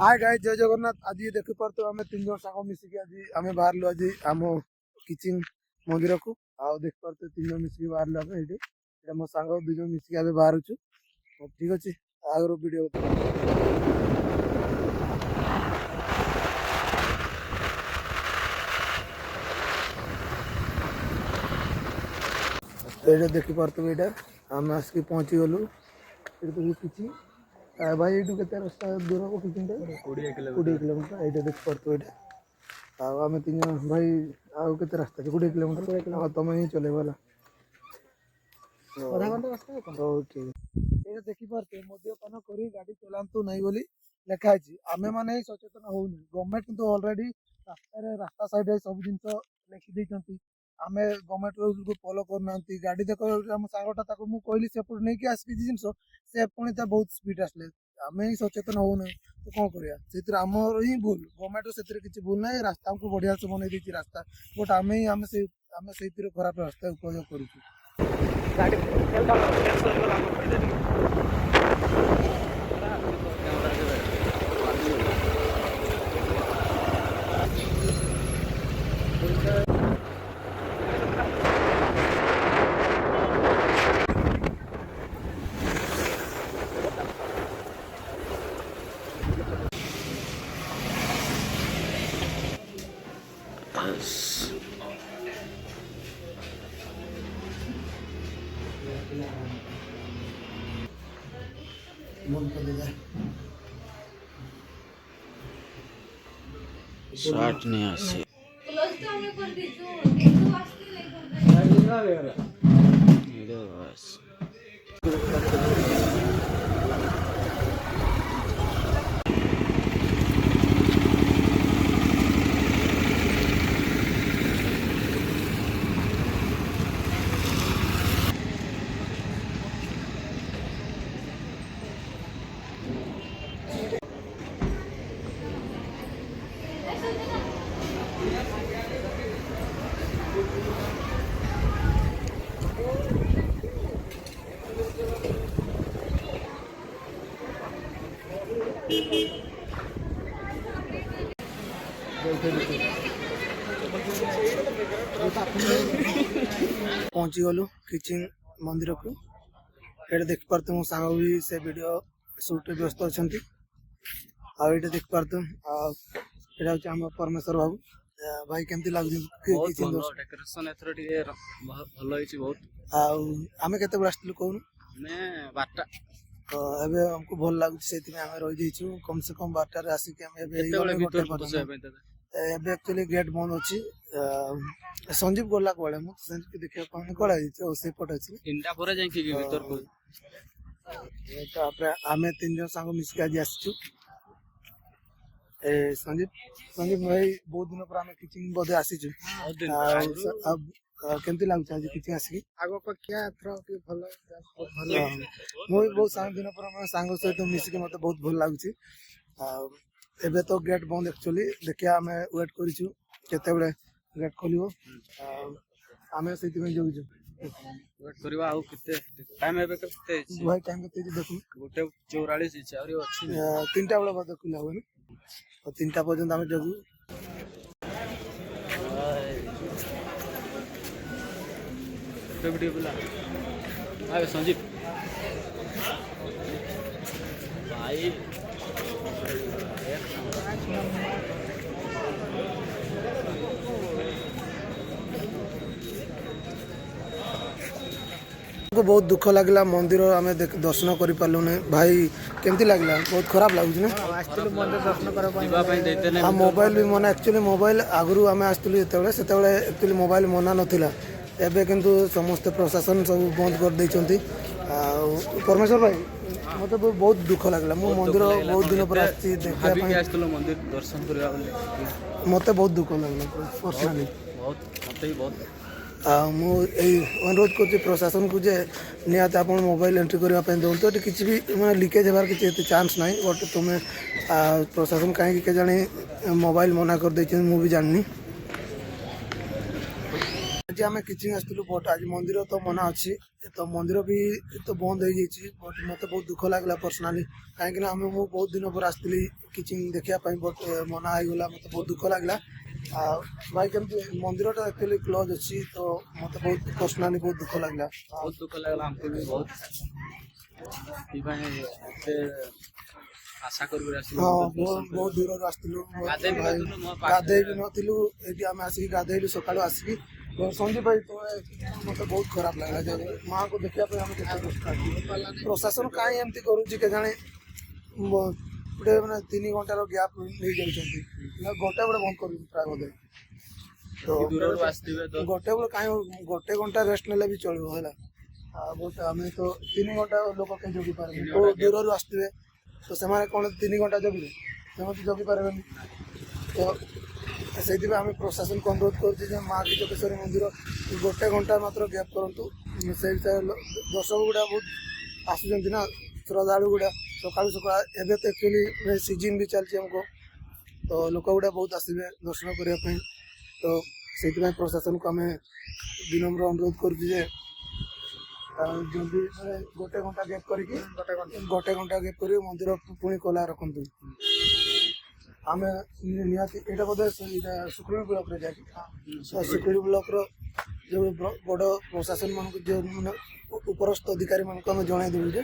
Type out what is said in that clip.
Hi guys जय जगन्नाथ। आज देखि पारतो आमे तीन जन सांग मिसिकी आज आमे बाहरलो आज आम किचिंग मंदिर को आ देख पारतो तीन जन मिसिकी बाहरलो आमे एठी एटा मो सांग दु जन मिसिकी आबे बाहरछु। ठीक अछि आगरो वीडियो एटा देखि पारतो एटा आमे आसकी पहुंची गलु एटा तो किछि भाई एटू केते रास्ता दूर हो किचिंग 20 किलोमीटर एटा देख पारतो एटा आम तीन जन भाई आउ के रास्ता 20 किलोमीटर तुम ही चले वाला आधा घंटा रास्ता है ठीक है देखी पारते मद्यपान करी गाड़ी चलांतु नहीं बोली लिखा है आमे माने ही सचेतन होउनी गवर्नमेंट किंतु ऑलरेडी रास्ता साइड सब जिंस लिखि देइचंती आमे गवर्नमेंट रूल को फॉलो करना गाड़ी देखो हम सांगटा ताको मु कहली सेपट नहीं कि आसकी जिंस से पुणी ता बहुत स्पीड आसले आमे ही सचेतन होउनी तो कौन करिया सेतिर हमर ही भूल गवर्नमेंट सेतिर किछि भूल नाही रास्ता हमको बढ़िया से बनै देछि रास्ता बट आमे ही आमे सेतिर खराब रास्ता उपयोग करूछु गाड़ी शॉट नहीं आसे बस पहुंची गलु किचिंग मंदिर को ये देख पारते मो सांग भी से वीडियो शूट व्यस्त अच्छा आगे देख पारते ये हम परमेश्वर बाबू भाई केमती लागु डेकोरेशन एथरो टिके भलो हिची बहुत आमे केते बड़ आस्तिलु कहू मैं बाटा तो एबे हमको भल लागु सेति में हमें रहि जइछु कम से कम 12 रे आसी के हम एबे एबे एक्चुअली गेट बंद अछि संजीव गोला कोले मु संजीव के देखिया पानी कोला दिछ से पट अछि तीनटा परे जाई के भीतर को तो आपरे आमे तीन जन संग मिस के आज आछछु ए संजीव भाई बहुत दिन पर आमे किचिंग बदे आसीछु अब केमती लागछ आज किचिंग आसी आगो पक्या थ्रो के भलो भलो मु बहुत सांग दिन पर हम सांग सहित मिस के मते बहुत भल लागछि एबे तो गेट बंद एक्चुअली देखिया हमें वेट करिछु केते बेले गेट खोलियो हमें सेति में जोगु वेट करबा आ केते टाइम एबे केते भाई टाइम केते देखु गोटे 44 इछ आउरी अछि 3टा बेले बद खुला होनी और 3टा पर्यंत हमें जोगु वीडियो बुला आवे संजीव भाई को बहुत दुख लगला मंदिर आमे दर्शन कर पालु ने भाई केमती लगला बहुत खराब लागु ना आस्तिलु मंदिर दर्शन कर जीवा पई दैते ने मोबाइल भी मना एक्चुअली मोबाइल आगरु आमे आस्तिलु सेतेबेले एक्चुअली मोबाइल मना नथिला एबे किंतु समस्त प्रशासन सब बंद कर दैचंती परमेश्वर भाई मते बहुत दुख लगला मो मंदिर बहुत दिन पर आछि देखा पई आस्तिलु मंदिर दर्शन करबा मते बहुत दुख लगला पर्सनली बहुत मते ही बहुत मु अनुरोध कर प्रशासन को जे निहत आप मोबाइल एंट्री करने दौन तो किसी भी मैं लिकेज होबार किसी चांस ना बट तुम्हें प्रशासन कहीं के जाने मोबाइल मना कर दे मुझे भी जाननी ଆଜି ଆମେ କିଚିଂ ଆସିଥିଲୁ ବଟ୍ ଆଜି ମନ୍ଦିର ତ ମନା ଅଛି ତ ମନ୍ଦିର ବି ତ ବନ୍ଦ ହେଇଯାଇଛି ବଟ୍ ମୋତେ ବହୁତ ଦୁଃଖ ଲାଗିଲା ପର୍ସନାଲି କାହିଁକିନା ମୁଁ ବହୁତ ଦିନ ପରେ ଆସିଥିଲି କିଚିଂ ଦେଖିବା ପାଇଁ ବଟ୍ ମନା ହେଇଗଲା ମୋତେ ବହୁତ ଦୁଃଖ ଲାଗିଲା ଆଉ ଭାଇ କେମିତି ମନ୍ଦିରଟା ଆକ୍ଚୁଆଲି କ୍ଲୋଜ୍ ଅଛି ତ ମୋତେ ବହୁତ ପର୍ସନାଲି ବହୁତ ଦୁଃଖ ଲାଗିଲା ବହୁତ ଦୁଃଖ ଲାଗିଲା ଆମକୁ ବି ବହୁତ ସେଥିପାଇଁ ଏତେ ଆଶା କରିକି ଆସିଲୁ ହଁ ଦର୍ଶନ ବହୁତ କରିବା। ଦୂରରୁ ଆସିଥିଲୁ ଗାଧେଇ ବି ଭାଇ ନଥିଲୁ, ମୋ ପାଖରେ- ଗାଧେଇ ବି ନଥିଲୁ ଏଠି ଆମେ ଆସିକି ଗାଧେଇଲୁ ସକାଳୁ ଆସିକି ସନ୍ଦୀପ ଭାଇ ମୋତେ ବହୁତ ଖରାପ ଲାଗିଲା ଯେ ମାଆଙ୍କୁ ଦେଖିବା ପାଇଁ ଆମେ କେତେ କଷ୍ଟ ପ୍ରଶାସନ କାହିଁ ଏମିତି କରୁଛି କେଜାଣି ଗୋଟେ ମାନେ 3 ଘଣ୍ଟାର ଗ୍ୟାପ୍ ନେଇଯାଉଛନ୍ତି ଗୋଟେ ବେଳେ ବନ୍ଦ କରୁଛି ପ୍ରାୟ ବୋଧେ ତ ଦୂରରୁ ଆସିଥିବେ ତ ଗୋଟେ ବେଳେ କାହିଁ 1 ଘଣ୍ଟା ରେଷ୍ଟ ନେଲେ ବି ଚଳିବ ହେଲା ଆଉ ବହୁତ ଆମେ ତ 3 ଘଣ୍ଟା ଲୋକ କେହି ଜଗି ପାରିବେ ଦୂରରୁ ଆସିଥିବେ ତ ସେମାନେ କ'ଣ 3 ଘଣ୍ଟା ଜଗିବେ ସେମାନେ ଜଗି ପାରିବେନି ତ ସେଇଥିପାଇଁ ଆମେ ପ୍ରଶାସନକୁ ଅନୁରୋଧ କରୁଛୁ ଯେ ମା କିଚକେଶ୍ୱରୀ ମନ୍ଦିର 1 ଘଣ୍ଟା ମାତ୍ର ଗ୍ୟାପ୍ କରନ୍ତୁ ସେଇ ଭିତରେ ଦର୍ଶକ ଗୁଡ଼ା ବହୁତ ଆସୁଛନ୍ତି ନା ଶ୍ରଦ୍ଧାଳୁ ଗୁଡ଼ା ସକାଳୁ ସକାଳୁ ଏବେ ତ ଆକ୍ଚୁଆଲି ସିଜିନ୍ ବି ଚାଲିଛି ଆମକୁ ତ ଲୋକ ଗୁଡ଼ା ବହୁତ ଆସିବେ ଦର୍ଶନ କରିବା ପାଇଁ ତ ସେଇଥିପାଇଁ ପ୍ରଶାସନକୁ ଆମେ ବିନମ୍ର ଅନୁରୋଧ କରୁଛୁ ଯେ ଜଲ୍ଦି ମାନେ 1 ଘଣ୍ଟା ଗ୍ୟାପ୍ କରିକି 1 ଘଣ୍ଟା ଗ୍ୟାପ୍ କରି ମନ୍ଦିର ପୁଣି ଖୋଲା ରଖନ୍ତୁ ଆମେ ନିହାତି ଏଇଟା ବୋଧେ ଏଇଟା ସୁକ୍ରିମ ବ୍ଲକରେ ଯାଇକି ସୁକ୍ରିମ ବ୍ଲକର ଯେଉଁ ବଡ଼ ପ୍ରଶାସନ ମାନଙ୍କୁ ଯେଉଁ ମାନେ ଉପରସ୍ଥ ଅଧିକାରୀମାନଙ୍କୁ ଆମେ ଜଣାଇ ଦେବୁ ଯେ